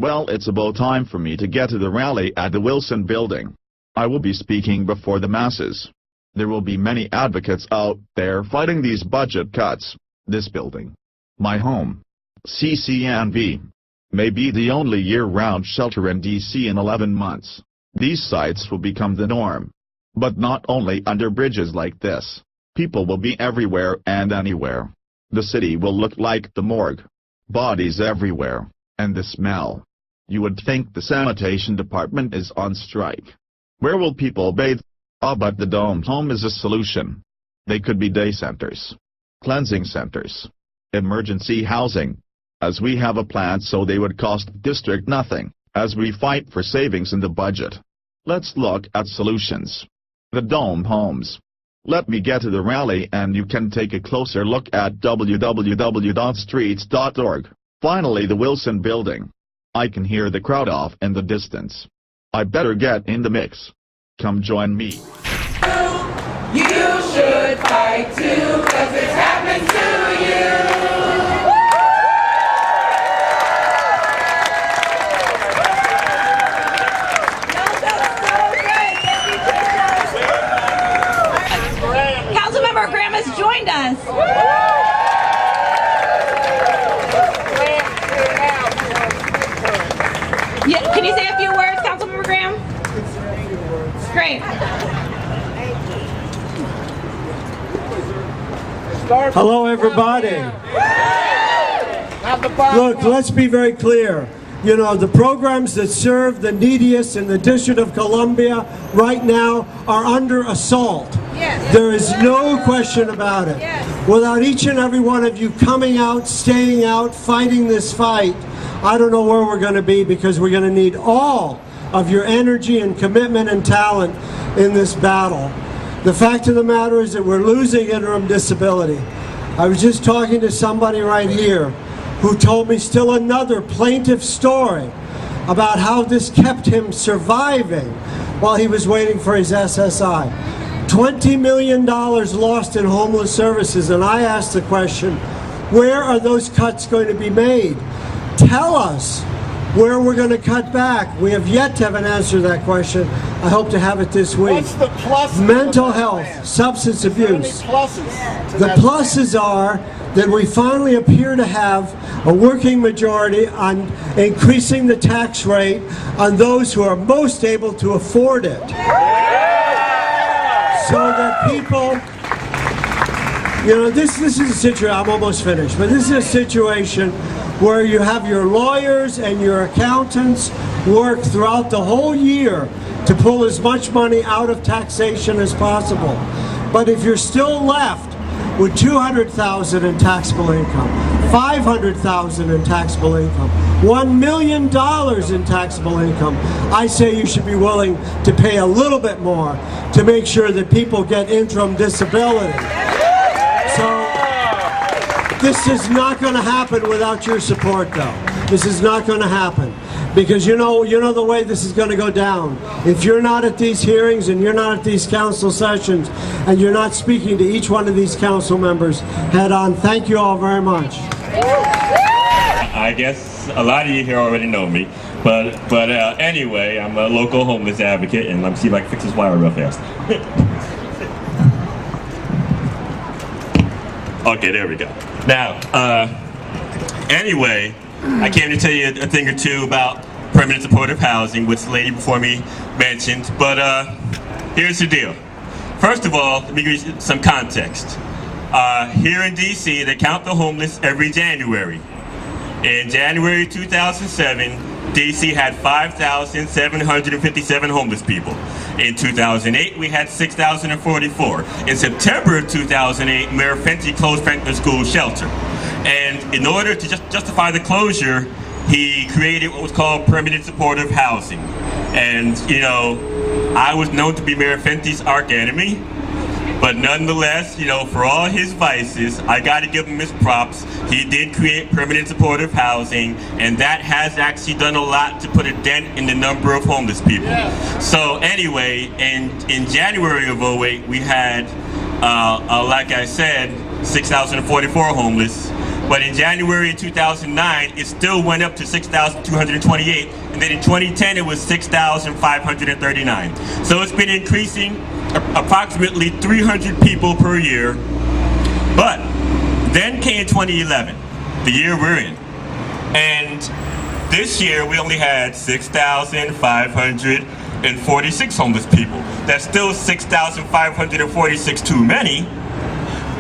Well, it's about time for me to get to the rally at the Wilson Building. I will be speaking before the masses. There will be many advocates out there fighting these budget cuts. This building, my home, CCNV, may be the only year-round shelter in DC in 11 months. These sites will become the norm. But not only under bridges like this. People will be everywhere and anywhere. The city will look like the morgue. Bodies everywhere. And the smell. You would think the sanitation department is on strike. Where will people bathe? But the Dome Home is a solution. They could be day centers, cleansing centers, emergency housing. As we have a plan so they would cost district nothing, as we fight for savings in the budget. Let's look at solutions. The Dome Homes. Let me get to the rally and you can take a closer look at www.streets.org. Finally, the Wilson Building. I can hear the crowd off in the distance. I better get in the mix. Come join me. You should fight too, 'cause it's happened to you. Councilmember Graham has joined us. Yeah, can you say a few words, Councilmember Graham? Great. Hello, everybody. Look, let's be very clear. You know, the programs that serve the neediest in the District of Columbia right now are under assault. Yes. There is no question about it. Yes. Without each and every one of you coming out, staying out, fighting this fight, I don't know where we're going to be, because we're going to need all of your energy and commitment and talent in this battle. The fact of the matter is that we're losing interim disability. I was just talking to somebody right here who told me still another plaintive story about how this kept him surviving while he was waiting for his SSI. $20 million lost in homeless services, and I asked the question, where are those cuts going to be made? Tell us where we're going to cut back. We have yet to have an answer to that question. I hope to have it this week. What's the pluses? Mental health, substance abuse. The pluses are that we finally appear to have a working majority on increasing the tax rate on those who are most able to afford it. So that people, you know, this is a situation, I'm almost finished, but this is a situation where you have your lawyers and your accountants work throughout the whole year to pull as much money out of taxation as possible. But if you're still left with $200,000 in taxable income, $500,000 in taxable income, $1 million in taxable income, I say you should be willing to pay a little bit more to make sure that people get interim disability. So this is not going to happen without your support, though. This is not going to happen. Because you know the way this is going to go down. If you're not at these hearings and you're not at these council sessions and you're not speaking to each one of these council members head on, thank you all very much. I guess a lot of you here already know me, but anyway, I'm a local homeless advocate, and let me see if I can fix this wire real fast. Okay, there we go. Now, anyway, I came to tell you a thing or two about permanent supportive housing, which the lady before me mentioned, but here's the deal. First of all, let me give you some context. Here in DC, they count the homeless every January. In January 2007, DC had 5,757 homeless people. In 2008, we had 6,044. In September 2008, Mayor Fenty closed Franklin School Shelter. And in order to justify the closure, he created what was called permanent supportive housing. And, you know, I was known to be Mayor Fenty's arch enemy. But nonetheless, you know, for all his vices, I got to give him his props. He did create permanent supportive housing, and that has actually done a lot to put a dent in the number of homeless people. Yeah. So anyway, in January of 2008, we had, like I said, 6,044 homeless. But in January 2009, it still went up to 6,228, and then in 2010 it was 6,539. So it's been increasing approximately 300 people per year. But then came 2011, the year we're in, and this year we only had 6,546 homeless people. That's still 6,546 too many,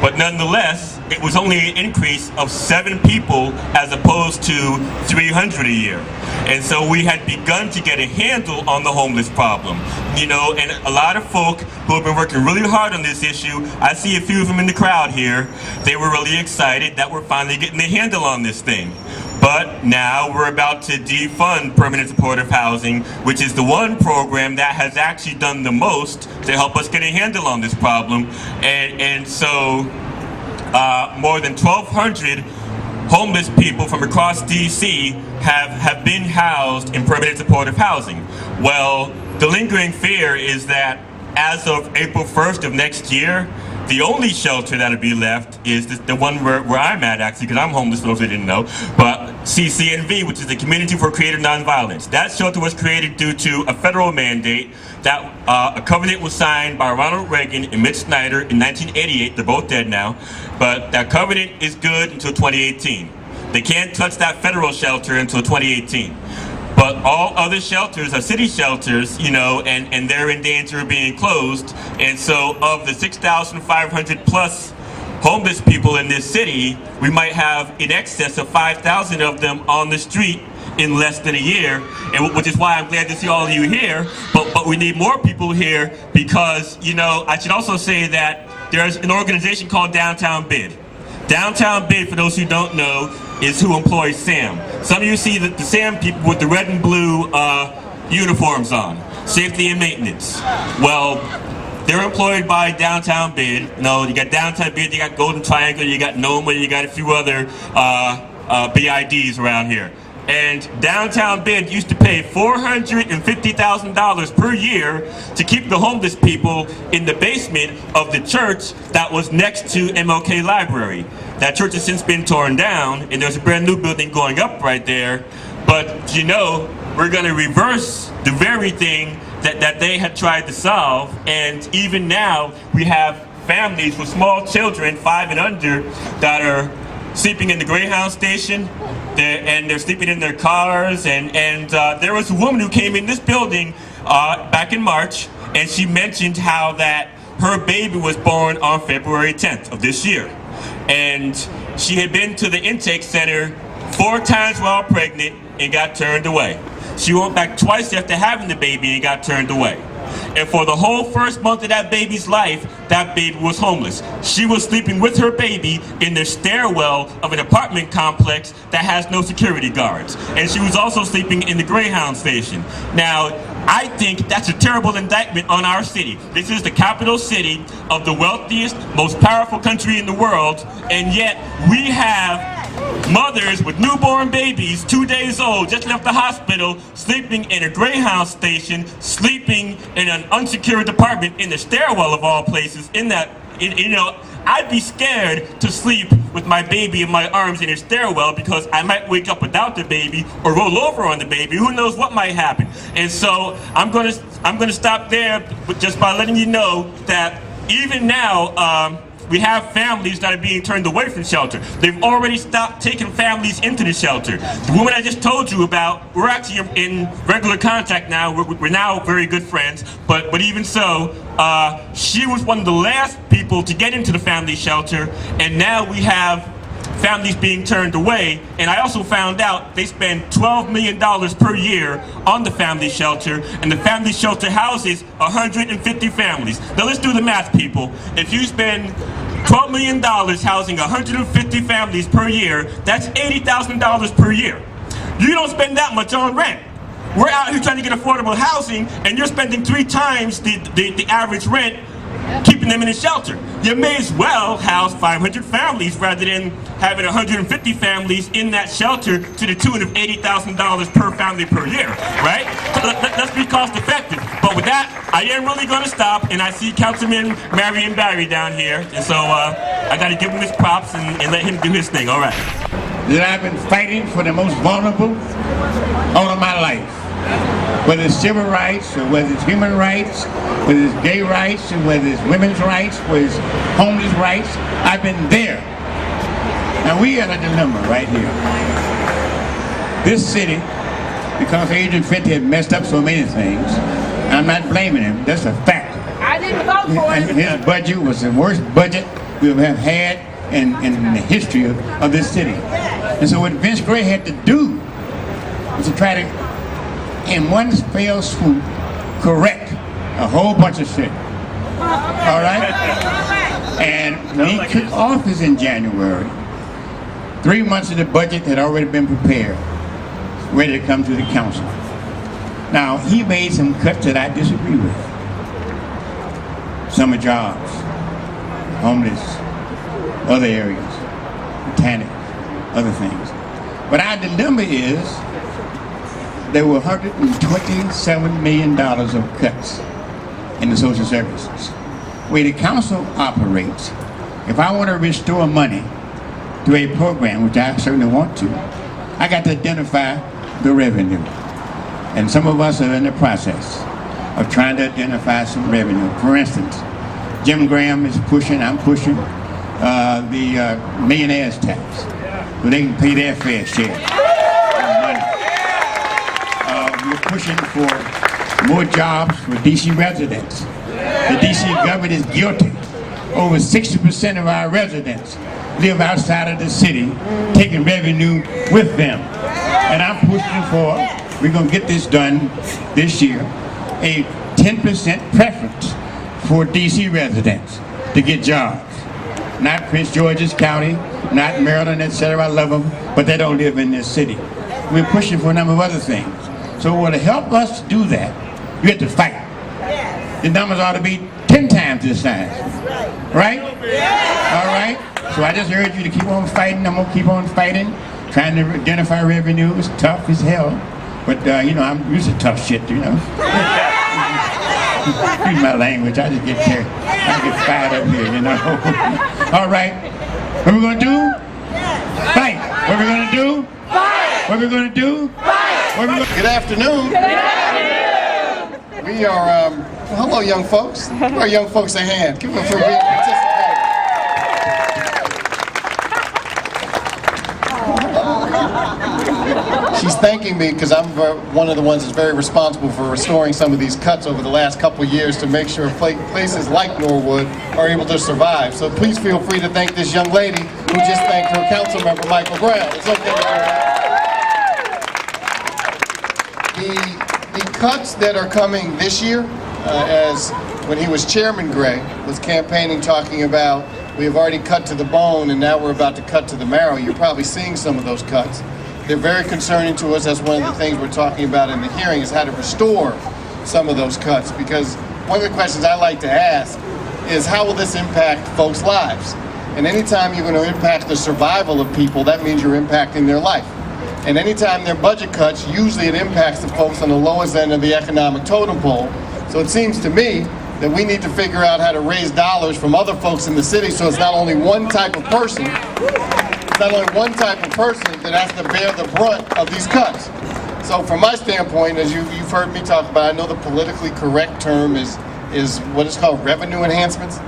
but nonetheless, it was only an increase of 7 people as opposed to 300 a year. And so we had begun to get a handle on the homeless problem. You know, and a lot of folk who have been working really hard on this issue, I see a few of them in the crowd here, they were really excited that we're finally getting a handle on this thing. But now we're about to defund permanent supportive housing, which is the one program that has actually done the most to help us get a handle on this problem. And so more than 1,200 homeless people from across DC have been housed in permanent supportive housing. Well, the lingering fear is that as of April 1st of next year, the only shelter that'll be left is the one where I'm at, actually, because I'm homeless, for those who didn't know, but CCNV, which is the Community for Creative Nonviolence. That shelter was created due to a federal mandate that a covenant was signed by Ronald Reagan and Mitch Snyder in 1988. They're both dead now, but that covenant is good until 2018. They can't touch that federal shelter until 2018. But all other shelters are city shelters, you know, and they're in danger of being closed. And so of the 6,500 plus homeless people in this city, we might have in excess of 5,000 of them on the street in less than a year, and which is why I'm glad to see all of you here. But we need more people here because, you know, I should also say that there's an organization called Downtown Bid. Downtown Bid, for those who don't know, is who employs SAM. Some of you see the SAM people with the red and blue uniforms on, safety and maintenance. Well, they're employed by Downtown Bid. You know, you got Downtown Bid, you got Golden Triangle, you got NOMA, you got a few other BIDs around here. And Downtown Bid used to pay $450,000 per year to keep the homeless people in the basement of the church that was next to MLK Library. That church has since been torn down, and there's a brand new building going up right there. But, you know, we're going to reverse the very thing that they had tried to solve. And even now, we have families with small children, 5 and under, that are sleeping in the Greyhound station, and they're sleeping in their cars, and there was a woman who came in this building back in March, and she mentioned how that her baby was born on February 10th of this year, and she had been to the intake center 4 times while pregnant and got turned away. She went back twice after having the baby and got turned away. And for the whole first month of that baby's life, that baby was homeless. She was sleeping with her baby in the stairwell of an apartment complex that has no security guards. And she was also sleeping in the Greyhound station. Now, I think that's a terrible indictment on our city. This is the capital city of the wealthiest, most powerful country in the world, and yet we have mothers with newborn babies, 2 days old, just left the hospital, sleeping in a Greyhound station, sleeping in an unsecured apartment in the stairwell of all places. You know, I'd be scared to sleep with my baby in my arms in a stairwell because I might wake up without the baby or roll over on the baby. Who knows what might happen? And so I'm gonna stop there just by letting you know that even now, we have families that are being turned away from shelter. They've already stopped taking families into the shelter. The woman I just told you about, we're actually in regular contact now. We're now very good friends, but even so, she was one of the last people to get into the family shelter, and now we have families being turned away. And I also found out they spend $12 million per year on the family shelter, and the family shelter houses 150 families. Now let's do the math, people. If you spend $12 million housing 150 families per year, that's $80,000 per year. You don't spend that much on rent. We're out here trying to get affordable housing, and you're spending 3 times the average rent keeping them in a shelter. You may as well house 500 families rather than having 150 families in that shelter to the tune of $80,000 per family per year, right? Let's be cost effective. But with that, I am really going to stop, and I see Councilman Marion Barry down here, and so I got to give him his props and let him do his thing. All right. That I've been fighting for the most vulnerable all of my life. Whether it's civil rights, or whether it's human rights, whether it's gay rights, or whether it's women's rights, whether it's homeless rights, I've been there. Now we got a dilemma right here. This city, because Adrian Fenty had messed up so many things, I'm not blaming him, that's a fact. I didn't vote for him. His budget was the worst budget we have had in the history of this city. And so what Vince Gray had to do was to try to, in one fell swoop, correct a whole bunch of shit. All right? And when he took office in January, 3 months of the budget had already been prepared, ready to come to the council. Now, he made some cuts that I disagree with. Summer jobs, homeless, other areas, mechanics, other things. But our dilemma is there were $127 million of cuts in the social services. The way the council operates, if I want to restore money to a program, which I certainly want to, I got to identify the revenue. And some of us are in the process of trying to identify some revenue. For instance, Jim Graham is pushing, I'm pushing, the millionaire's tax, so they can pay their fair share of money. We're pushing for more jobs for DC residents. The DC government is guilty. Over 60% of our residents live outside of the city, taking revenue with them. And I'm pushing for, we're going to get this done this year, a 10% preference for DC residents to get jobs. Not Prince George's County, not Maryland, etc. I love them, but they don't live in this city. We're pushing for a number of other things. So to help us do that, you have to fight. The numbers ought to be 10 times this size. Right? All right? So I just urge you to keep on fighting. I'm going to keep on fighting, trying to identify revenue. It's tough as hell. But, you know, I'm used to tough shit, you know. Excuse my language. I just get carried. I get fired up here, you know. All right. What we going to do? Fight. What we going to do? Fight. What we going to do? Fight. What we gonna... Good afternoon. Good afternoon. We are, hello young folks. Give our young folks a hand. Give them for being participating. She's thanking me because I'm one of the ones that's very responsible for restoring some of these cuts over the last couple of years to make sure places like Norwood are able to survive. So please feel free to thank this young lady who just thanked her council member Michael Brown. It's okay to do that. The cuts that are coming this year, as when he was Chairman Gray was campaigning talking about we have already cut to the bone and now we're about to cut to the marrow, you're probably seeing some of those cuts. They're very concerning to us. That's one of the things we're talking about in the hearing is how to restore some of those cuts, because one of the questions I like to ask is how will this impact folks' lives? And anytime you're going to impact the survival of people, that means you're impacting their life. And anytime there are budget cuts, usually it impacts the folks on the lowest end of the economic totem pole. So it seems to me that we need to figure out how to raise dollars from other folks in the city so it's not only one type of person, that has to bear the brunt of these cuts. So from my standpoint, as you've heard me talk about, I know the politically correct term is what is called revenue enhancements.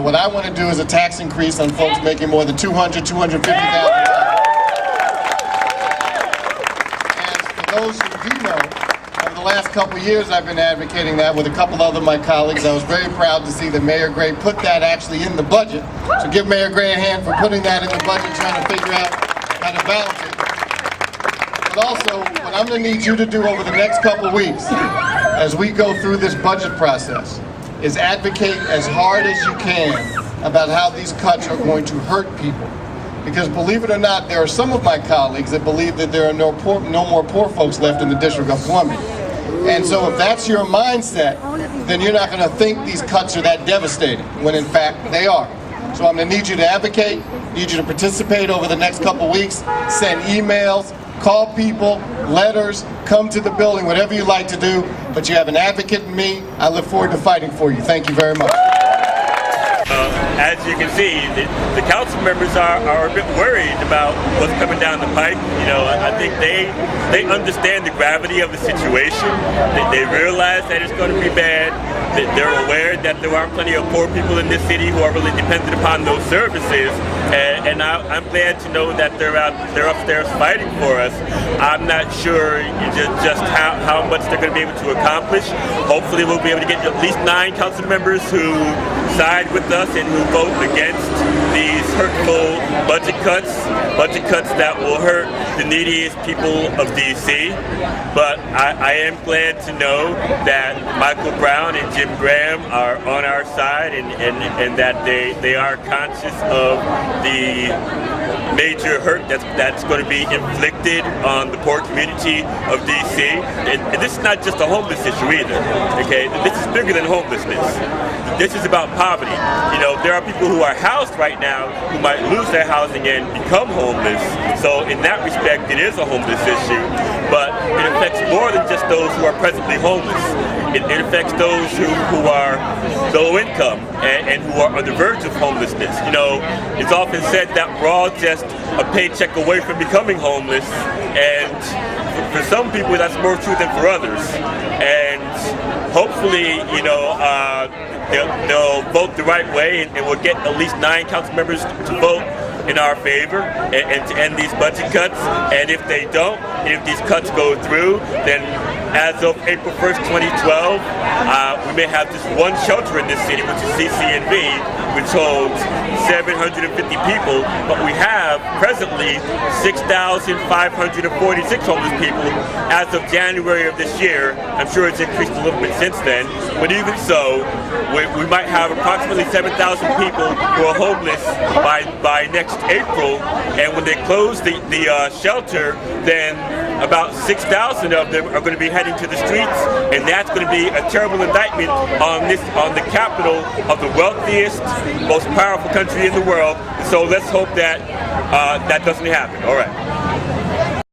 What I want to do is a tax increase on folks making more than $200,000, $250,000. Those who do know, over the last couple of years I've been advocating that with a couple other of my colleagues. I was very proud to see that Mayor Gray put that actually in the budget. So give Mayor Gray a hand for putting that in the budget, trying to figure out how to balance it. But also, what I'm going to need you to do over the next couple of weeks, as we go through this budget process, is advocate as hard as you can about how these cuts are going to hurt people. Because believe it or not, there are some of my colleagues that believe that there are no more poor folks left in the District of Columbia. And so if that's your mindset, then you're not going to think these cuts are that devastating, when in fact they are. So I'm going to need you to advocate, need you to participate over the next couple weeks, send emails, call people, letters, come to the building, whatever you like to do, but you have an advocate in me. I look forward to fighting for you. Thank you very much. As you can see, the council members are a bit worried about what's coming down the pike. You know, I think they understand the gravity of the situation. They realize that it's going to be bad. They're aware that there are plenty of poor people in this city who are really dependent upon those services. And I'm glad to know that they're upstairs fighting for us. I'm not sure just how much they're going to be able to accomplish. Hopefully we'll be able to get at least 9 council members who side with us and who vote against these hurtful budget cuts that will hurt the neediest people of D.C. But I am glad to know that Michael Brown and Jim Graham are on our side and that they are conscious of the major hurt that's going to be inflicted on the poor community of D.C. And this is not just a homeless issue either, okay? This is bigger than homelessness. This is about poverty. You know, there are people who are housed right now who might lose their housing and become homeless. So in that respect, it is a homeless issue, but it affects more than just those who are presently homeless. It affects those who are low income and who are on the verge of homelessness. You know, it's often said that we're all just a paycheck away from becoming homeless, and for some people that's more true than for others. And hopefully, you know, they'll vote the right way, and we'll get at least 9 council members to vote in our favor and to end these budget cuts. And if they don't, and if these cuts go through, then as of April 1st, 2012, we may have just one shelter in this city, which is CCNV, which holds 750 people, but we have presently 6,546 homeless people as of January of this year. I'm sure it's increased a little bit since then, but even so, we might have approximately 7,000 people who are homeless by next April, and when they close the shelter, then about 6,000 of them are going to be heading to the streets, and that's going to be a terrible indictment on the capital of the wealthiest, most powerful country in the world. So let's hope that that doesn't happen. All right.